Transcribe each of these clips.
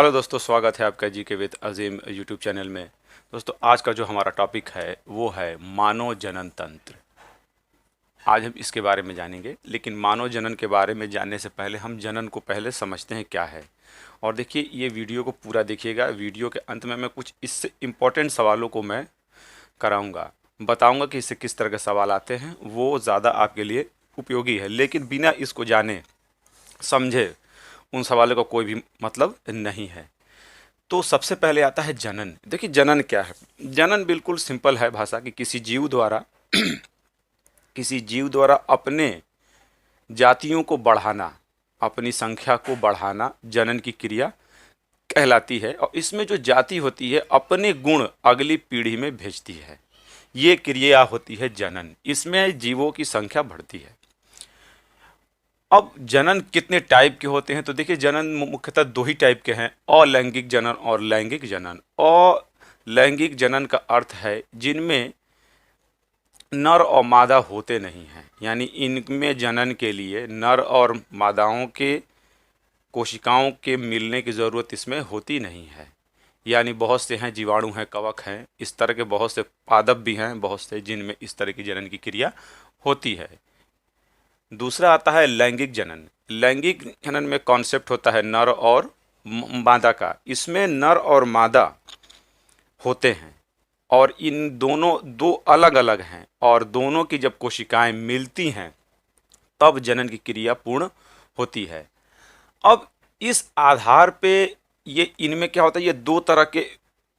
Hello दोस्तों, स्वागत है आपका जी के विद अजीम यूट्यूब चैनल में। दोस्तों, आज का जो हमारा टॉपिक है वो है मानव जनन तंत्र। आज हम इसके बारे में जानेंगे, लेकिन मानव जनन के बारे में जानने से पहले हम जनन को पहले समझते हैं क्या है। और देखिए, ये वीडियो को पूरा देखिएगा। वीडियो के अंत में मैं कुछ इससे इम्पोर्टेंट सवालों को मैं कराऊंगा, बताऊंगा कि इससे किस तरह के सवाल आते हैं। वो ज़्यादा आपके लिए उपयोगी है, लेकिन बिना इसको जाने समझे उन सवालों का कोई भी मतलब नहीं है। तो सबसे पहले आता है जनन। देखिए, जनन क्या है। जनन बिल्कुल सिंपल है भाषा की। किसी जीव द्वारा अपने जातियों को बढ़ाना, अपनी संख्या को बढ़ाना जनन की क्रिया कहलाती है। और इसमें जो जाति होती है अपने गुण अगली पीढ़ी में भेजती है। ये क्रिया होती है जनन। इसमें जीवों की संख्या बढ़ती है। अब जनन कितने टाइप के होते हैं, तो देखिए, जनन मुख्यतः दो ही टाइप के हैं, अलैंगिक जनन और लैंगिक जनन। अलैंगिक जनन का अर्थ है जिनमें नर और मादा होते नहीं हैं, यानी इनमें जनन के लिए नर और मादाओं के कोशिकाओं के मिलने की ज़रूरत इसमें होती नहीं है। यानी बहुत से हैं, जीवाणु हैं, कवक हैं, इस तरह के बहुत से पादप भी हैं, बहुत से जिनमें इस तरह की जनन की क्रिया होती है। दूसरा आता है लैंगिक जनन। लैंगिक जनन में कॉन्सेप्ट होता है नर और मादा का। इसमें नर और मादा होते हैं और इन दोनों दो अलग अलग हैं, और दोनों की जब कोशिकाएं मिलती हैं तब जनन की क्रिया पूर्ण होती है। अब इस आधार पे ये इनमें क्या होता है, ये दो तरह के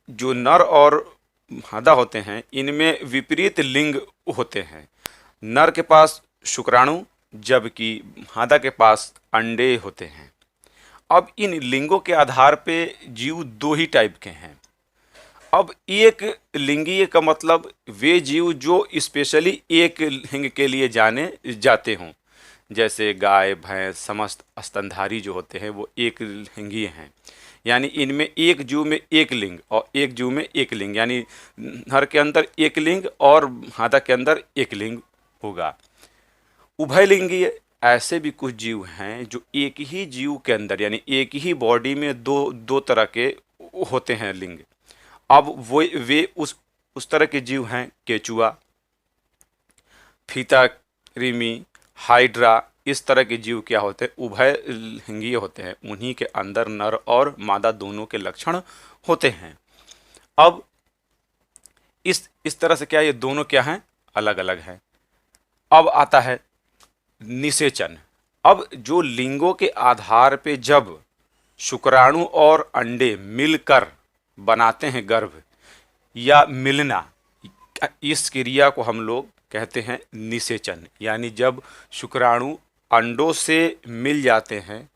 जो नर और मादा होते हैं इनमें विपरीत लिंग होते हैं। नर के पास शुक्राणु, जबकि मादा के पास अंडे होते हैं। अब इन लिंगों के आधार पे जीव दो ही टाइप के हैं। अब एक लिंगीय का मतलब वे जीव जो स्पेशली एक लिंग के लिए जाने जाते हों, जैसे गाय, भैंस, समस्त स्तनधारी जो होते हैं वो एक लिंगीय हैं। यानी इनमें एक जीव में एक लिंग और एक जीव में एक लिंग, यानी नर के अंदर एक लिंग और मादा के अंदर एक लिंग होगा। उभयलिंगीय ऐसे भी कुछ जीव हैं जो एक ही जीव के अंदर, यानी एक ही बॉडी में दो दो तरह के होते हैं लिंग। अब वो वे उस तरह के जीव हैं केचुआ, फीता कृमि, हाइड्रा। इस तरह के जीव क्या होते हैं, उभय लिंगीय होते हैं। उन्हीं के अंदर नर और मादा दोनों के लक्षण होते हैं। अब इस तरह से क्या, ये दोनों क्या हैं, अलग अलग हैं। अब आता है निषेचन। अब जो लिंगों के आधार पे जब शुक्राणु और अंडे मिलकर बनाते हैं गर्भ या मिलना, इस क्रिया को हम लोग कहते हैं निषेचन। यानी जब शुक्राणु अंडों से मिल जाते हैं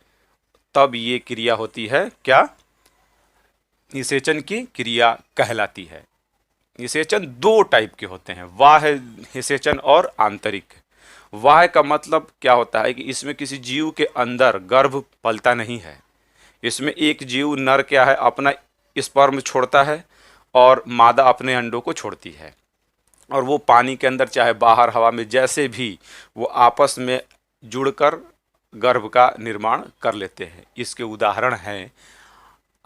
तब ये क्रिया होती है क्या, निषेचन की क्रिया कहलाती है। निषेचन दो टाइप के होते हैं, बाह्य निषेचन और आंतरिक। बाह्य का मतलब क्या होता है कि इसमें किसी जीव के अंदर गर्भ पलता नहीं है। इसमें एक जीव नर क्या है, अपना स्पर्म छोड़ता है और मादा अपने अंडों को छोड़ती है, और वो पानी के अंदर चाहे बाहर हवा में जैसे भी वो आपस में जुड़कर गर्भ का निर्माण कर लेते हैं। इसके उदाहरण हैं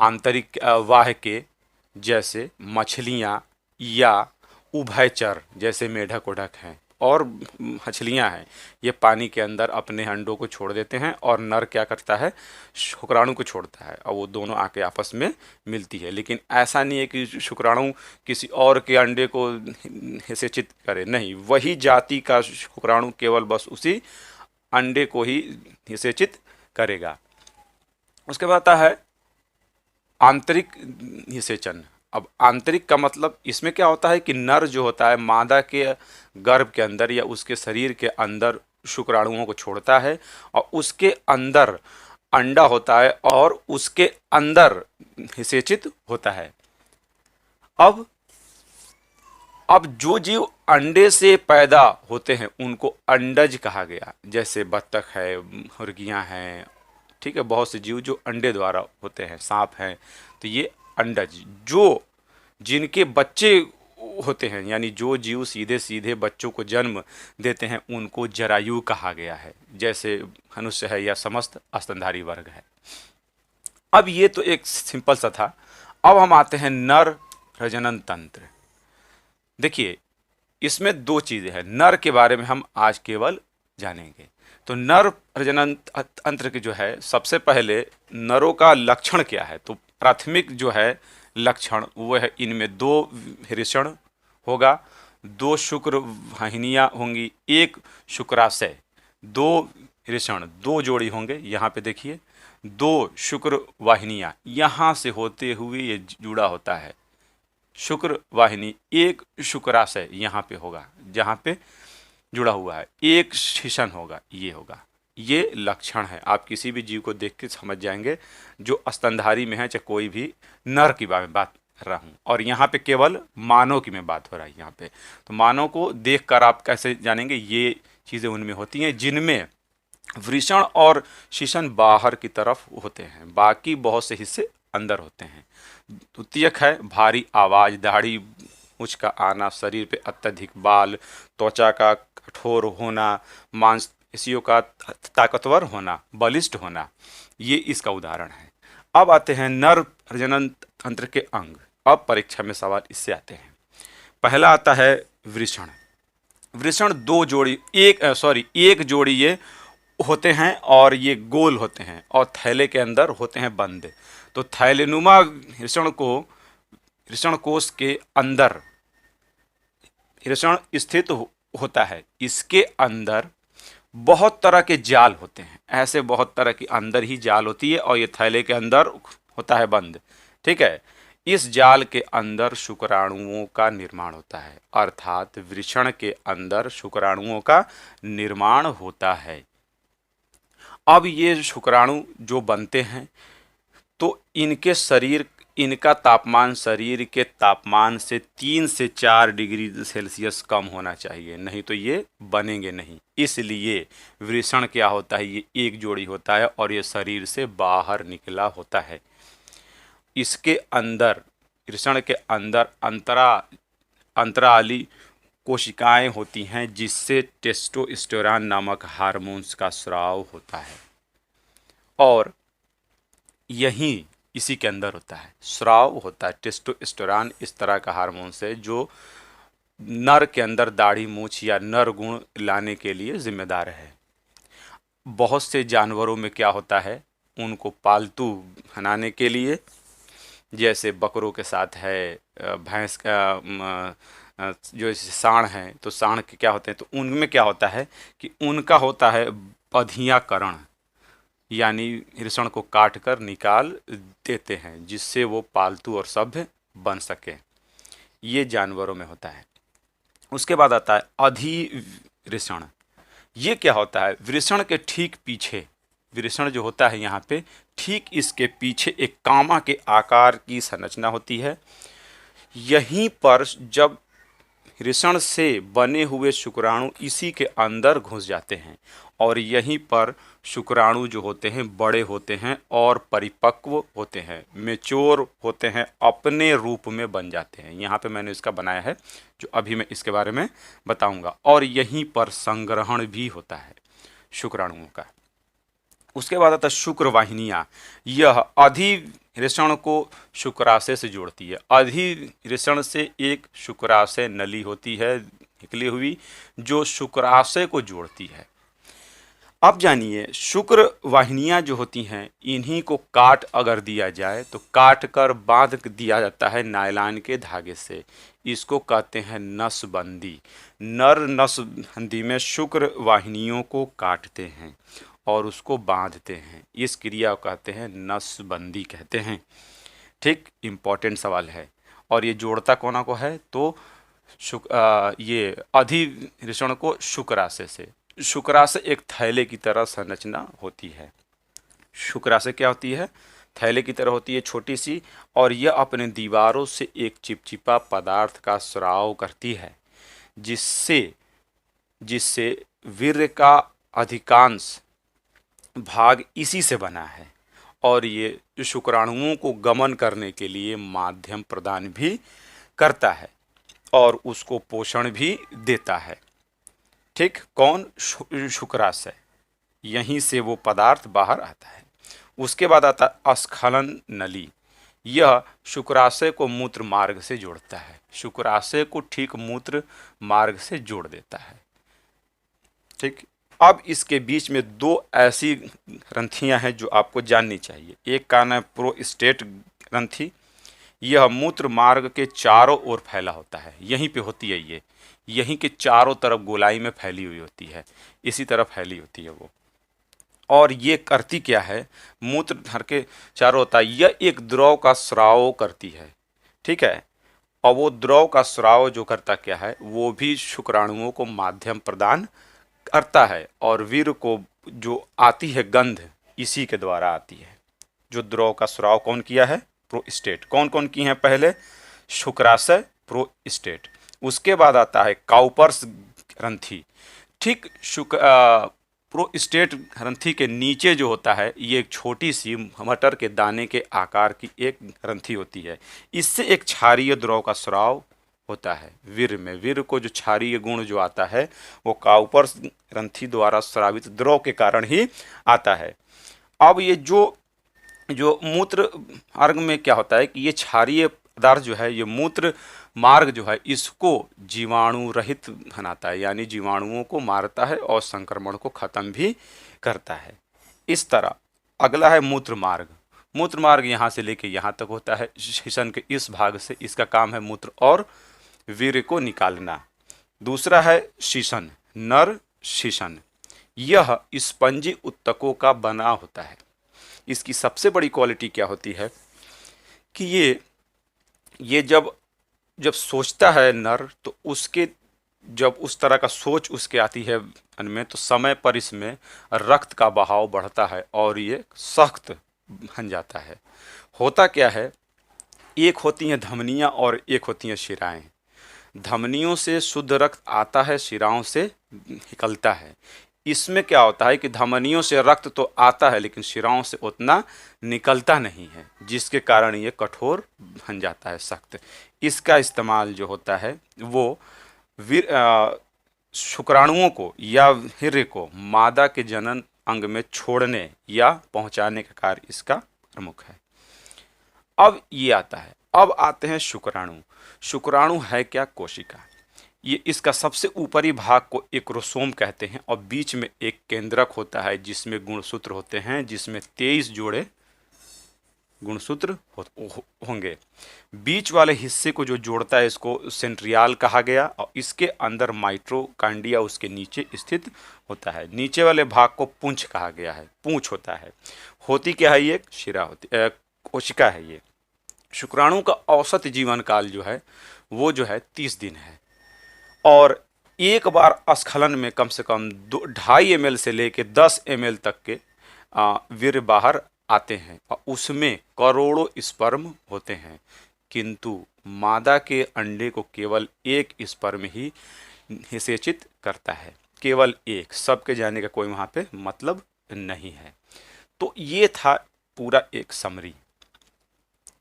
आंतरिक बाह्य के, जैसे मछलियाँ या उभयचर जैसे मेढक ओढक हैं और मछलियाँ हैं। ये पानी के अंदर अपने अंडों को छोड़ देते हैं और नर क्या करता है, शुक्राणु को छोड़ता है, और वो दोनों आके आपस में मिलती है। लेकिन ऐसा नहीं है कि शुक्राणु किसी और के अंडे को निषेचित करे, नहीं, वही जाति का शुक्राणु केवल बस उसी अंडे को ही निषेचित करेगा। उसके बाद आता है आंतरिक निषेचन। अब आंतरिक का मतलब इसमें क्या होता है कि नर जो होता है मादा के गर्भ के अंदर या उसके शरीर के अंदर शुक्राणुओं को छोड़ता है और उसके अंदर अंडा होता है और उसके अंदर निषेचित होता है। अब जो जीव अंडे से पैदा होते हैं उनको अंडज कहा गया, जैसे बत्तख है, मुर्गियां हैं, ठीक है, बहुत से जीव जो अंडे द्वारा होते हैं, सांप हैं, तो ये अंडज। जो जिनके बच्चे होते हैं, यानी जो जीव सीधे सीधे बच्चों को जन्म देते हैं, उनको जरायु कहा गया है, जैसे मनुष्य है या समस्त स्तनधारी वर्ग है। अब ये तो एक सिंपल सा था। अब हम आते हैं नर प्रजनन तंत्र। देखिए, इसमें दो चीजें हैं। नर के बारे में हम आज केवल जानेंगे। तो नर प्रजनन तंत्र के जो है, सबसे पहले नरों का लक्षण क्या है। तो प्राथमिक जो है लक्षण वो है, इनमें दो वृषण होगा, दो शुक्र वाहिनियां होंगी, एक शुक्राशय, दो वृषण, दो जोड़ी होंगे। यहाँ पे देखिए, दो शुक्र वाहिनियां यहाँ से होते हुए ये जुड़ा होता है। शुक्र वाहिनी, एक शुक्राशय यहाँ पे होगा जहाँ पे जुड़ा हुआ है, एक शिशन होगा, ये होगा। ये लक्षण है। आप किसी भी जीव को देख के समझ जाएंगे जो स्तनधारी में है, चाहे कोई भी। नर की बात कर रहा हूँ, और यहाँ पे केवल मानव की मैं बात हो रहा है यहाँ पे। तो मानव को देखकर आप कैसे जानेंगे, ये चीज़ें उनमें होती हैं जिनमें वृषण और शिशन बाहर की तरफ होते हैं, बाकी बहुत से हिस्से अंदर होते हैं। द्वितीयक है भारी आवाज, दाढ़ी मूंछ का आना, शरीर पे अत्यधिक बाल, त्वचा का कठोर होना, मांसपेशियों का ताकतवर होना, बलिष्ठ होना, ये इसका उदाहरण है। अब आते हैं नर प्रजनन तंत्र के अंग। अब परीक्षा में सवाल इससे आते हैं। पहला आता है वृषण। वृषण दो जोड़ी, एक जोड़ी ये होते हैं, और ये गोल होते हैं और थैले के अंदर होते हैं बंद। तो थैलेनुमा वृषण कोश के अंदर वृषण स्थित होता है। इसके अंदर बहुत तरह के जाल होते हैं, ऐसे बहुत तरह की अंदर ही जाल होती है, और ये थैले के अंदर होता है बंद। ठीक है, इस जाल के अंदर शुक्राणुओं का निर्माण होता है, अर्थात वृषण के अंदर शुक्राणुओं का निर्माण होता है। अब ये शुक्राणु जो बनते हैं, तो इनका तापमान शरीर के तापमान से 3 से 4 डिग्री सेल्सियस कम होना चाहिए, नहीं तो ये बनेंगे नहीं। इसलिए वृषण क्या होता है, ये एक जोड़ी होता है और ये शरीर से बाहर निकला होता है। इसके अंदर, वृषण के अंदर अंतराली कोशिकाएं होती हैं, जिससे टेस्टोस्टेरोन नामक हार्मोन्स का स्राव होता है, और यही इसी के अंदर होता है, स्राव होता है। टेस्टोस्टेरोन इस तरह का हार्मोन है जो नर के अंदर दाढ़ी मूछ या नर गुण लाने के लिए जिम्मेदार है। बहुत से जानवरों में क्या होता है, उनको पालतू बनाने के लिए, जैसे बकरों के साथ है, भैंस का जो सांड है, तो सांड के क्या होते हैं, तो उनमें क्या होता है कि उनका होता है बधियाकरण, यानी वृषण को काट कर निकाल देते हैं, जिससे वो पालतू और सभ्य बन सके। ये जानवरों में होता है। उसके बाद आता है अधिवृषण। ये क्या होता है, वृषण के ठीक पीछे, वृषण जो होता है यहाँ पे, ठीक इसके पीछे एक कामा के आकार की संरचना होती है। यहीं पर जब वृषण से बने हुए शुक्राणु इसी के अंदर घुस जाते हैं, और यहीं पर शुक्राणु जो होते हैं बड़े होते हैं और परिपक्व होते हैं, मेच्योर होते हैं, अपने रूप में बन जाते हैं। यहाँ पे मैंने इसका बनाया है, जो अभी मैं इसके बारे में बताऊंगा। और यहीं पर संग्रहण भी होता है शुक्राणुओं का। उसके बाद आता है शुक्र वाहिनियाँ। यह अधिवृषण को शुक्राशय से जोड़ती है। अधिवृषण से एक शुक्राशय नली होती है निकली हुई, जो शुक्राशय को जोड़ती है। अब जानिए, शुक्र वाहिनियाँ जो होती हैं, इन्हीं को काट अगर दिया जाए तो काट कर बांध दिया जाता है नायलॉन के धागे से। इसको कहते हैं नसबंदी। नर नसबंदी में शुक्र वाहिनियों को काटते हैं और उसको बांधते हैं। इस क्रिया को कहते हैं नसबंदी कहते हैं। ठीक, इम्पोर्टेंट सवाल है। और ये जोड़ता कोना को है, तो ये अधिवृषण को शुक्राशय से। शुक्राशय एक थैले की तरह संरचना होती है। शुक्राशय क्या होती है, थैले की तरह होती है, छोटी सी, और यह अपने दीवारों से एक चिपचिपा पदार्थ का स्राव करती है, जिससे वीर्य का अधिकांश भाग इसी से बना है, और ये शुक्राणुओं को गमन करने के लिए माध्यम प्रदान भी करता है और उसको पोषण भी देता है। ठीक, कौन, शुक्राशय। यहीं से वो पदार्थ बाहर आता है। उसके बाद आता है स्खलन नली। यह शुक्राशय को मूत्र मार्ग से जोड़ता है, शुक्राशय को ठीक मूत्र मार्ग से जोड़ देता है। ठीक, अब इसके बीच में दो ऐसी ग्रंथियां हैं जो आपको जाननी चाहिए। एक का नाम है प्रोस्टेट ग्रंथि। यह मूत्र मार्ग के चारों ओर फैला होता है, यहीं पे होती है ये, यहीं के चारों तरफ गोलाई में फैली हुई होती है, इसी तरह फैली होती है वो। और ये करती क्या है, मूत्र धर के चारों होता है, यह एक द्रव का स्राव करती है। ठीक है, और वो द्रव का स्राव जो करता क्या है, वो भी शुक्राणुओं को माध्यम प्रदान करता है, और वीर को जो आती है गंध इसी के द्वारा आती है। जो द्रव का स्राव कौन किया है, प्रोस्टेट। कौन कौन की हैं, पहले शुक्राशय, प्रोस्टेट, उसके बाद आता है काउपर्स ग्रंथि। ठीक, प्रोस्टेट ग्रंथि के नीचे जो होता है, ये एक छोटी सी मटर के दाने के आकार की एक ग्रंथि होती है। इससे एक क्षारीय द्रव का स्राव होता है वीर में। वीर को जो क्षारीय गुण जो आता है वो काउपर्स ग्रंथि द्वारा स्रावित द्रव के कारण ही आता है। अब ये जो मूत्र मार्ग में क्या होता है कि ये क्षारीय पदार्थ जो है, ये मूत्र मार्ग जो है इसको जीवाणु रहित बनाता है, यानी जीवाणुओं को मारता है और संक्रमण को खत्म भी करता है। इस तरह अगला है मूत्र मार्ग। मूत्र मार्ग यहाँ से लेके यहाँ तक होता है, शिशन के इस भाग से इसका काम है मूत्र और वीर्य को निकालना। दूसरा है शीशन, नर शीशन। यह स्पंजी उत्तकों का बना होता है। इसकी सबसे बड़ी क्वालिटी क्या होती है कि ये जब सोचता है नर, तो उसके जब उस तरह का सोच उसके आती है मन में, तो समय पर इसमें रक्त का बहाव बढ़ता है और ये सख्त बन जाता है। होता क्या है, एक होती हैं धमनियां और एक होती हैं शिराएं। धमनियों से शुद्ध रक्त आता है, शिराओं से निकलता है। इसमें क्या होता है कि धमनियों से रक्त तो आता है लेकिन शिराओं से उतना निकलता नहीं है, जिसके कारण ये कठोर बन जाता है, सख्त। इसका इस्तेमाल जो होता है वो शुक्राणुओं को या वीर्य को मादा के जनन अंग में छोड़ने या पहुंचाने का कार्य इसका प्रमुख है। अब ये आता है, अब आते हैं शुक्राणु। शुक्राणु है क्या, कोशिका। ये इसका सबसे ऊपरी भाग को एक्रोसोम कहते हैं और बीच में एक केंद्रक होता है जिसमें गुणसूत्र होते हैं, जिसमें 23 जोड़े गुणसूत्र होंगे। बीच वाले हिस्से को जो जोड़ता है इसको सेंट्रियाल कहा गया, और इसके अंदर माइट्रोकांडिया उसके नीचे स्थित होता है। नीचे वाले भाग को पूंछ कहा गया है, पूंछ होता है। होती क्या है, ये शिरा होती कोशिका है। ये शुक्राणु का औसत जीवन काल जो है वो जो है 30 दिन है, और एक बार स्खलन में कम से कम 2.5 ml से लेके 10 ml तक के वीर्य बाहर आते हैं, और उसमें करोड़ों स्पर्म होते हैं। किंतु मादा के अंडे को केवल एक स्पर्म ही निषेचित करता है, केवल एक, सबके जाने का कोई वहाँ पे मतलब नहीं है। तो ये था पूरा एक समरी।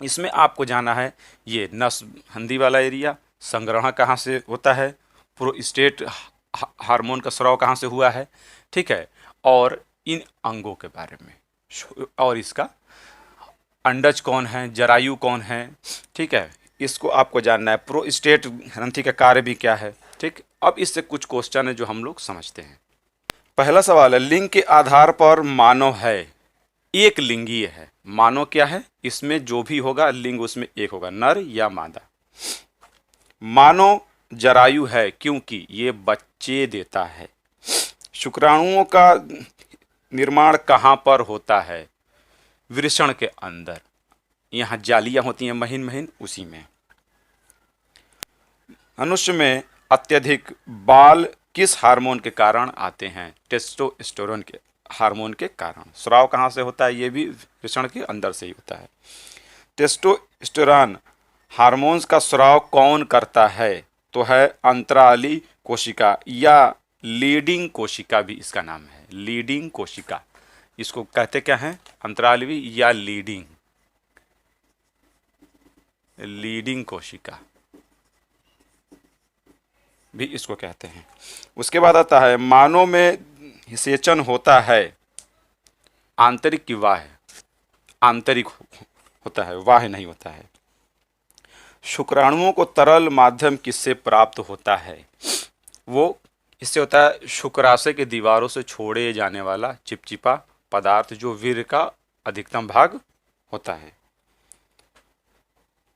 इसमें आपको जाना है ये नस हंदी वाला एरिया, संग्रहण कहाँ से होता है, प्रोस्टेट हार्मोन का स्राव कहाँ से हुआ है, ठीक है, और इन अंगों के बारे में, और इसका अंडज कौन है, जरायु कौन है, ठीक है, इसको आपको जानना है। प्रोस्टेट ग्रंथि का कार्य भी क्या है, ठीक। अब इससे कुछ क्वेश्चन है जो हम लोग समझते हैं। पहला सवाल है, लिंग के आधार पर मानव है, एक लिंगीय है। मानव क्या है, इसमें जो भी होगा लिंग उसमें एक होगा, नर या मादा। मानव जरायु है क्योंकि ये बच्चे देता है। शुक्राणुओं का निर्माण कहाँ पर होता है, वृषण के अंदर, यहाँ जालियां होती हैं महीन महीन, उसी में। मनुष्य में अत्यधिक बाल किस हार्मोन के कारण आते हैं, टेस्टोस्टेरोन के हार्मोन के कारण। स्राव कहाँ से होता है, ये भी वृषण के अंदर से ही होता है। टेस्टोस्टेरोन हार्मोन्स का स्राव कौन करता है, तो है अंतराली कोशिका या लीडिंग कोशिका भी इसका नाम है, लीडिंग कोशिका। इसको कहते क्या है, अंतराली या लीडिंग कोशिका भी इसको कहते हैं। उसके बाद आता है, मानव में निषेचन होता है आंतरिक की बाह्य, आंतरिक होता है, बाह्य नहीं होता है। शुक्राणुओं को तरल माध्यम किससे प्राप्त होता है? वो इससे होता है शुक्राशय के दीवारों से छोड़े जाने वाला चिपचिपा पदार्थ जो वीर्य का अधिकतम भाग होता है।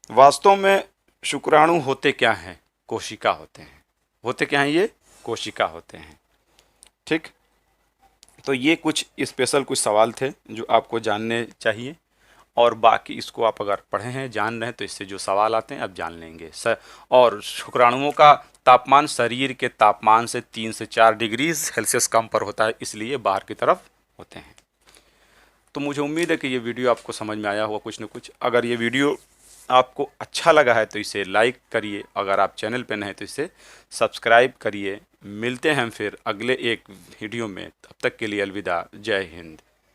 वास्तव में शुक्राणु होते क्या हैं? कोशिका होते हैं। होते क्या हैं ये? कोशिका होते हैं। ठीक, तो ये कुछ स्पेशल कुछ सवाल थे जो आपको जानने चाहिए, और बाकी इसको आप अगर पढ़े हैं, जान रहे हैं, तो इससे जो सवाल आते हैं आप जान लेंगे और शुक्राणुओं का तापमान शरीर के तापमान से 3 से 4 डिग्री सेल्सियस कम पर होता है, इसलिए बाहर की तरफ होते हैं। तो मुझे उम्मीद है कि ये वीडियो आपको समझ में आया होगा कुछ न कुछ। अगर ये वीडियो आपको अच्छा लगा है तो इसे लाइक करिए, अगर आप चैनल पर नए हैं तो इसे सब्सक्राइब करिए। मिलते हैं हम फिर अगले एक वीडियो में, तब तक के लिए अलविदा, जय हिंद।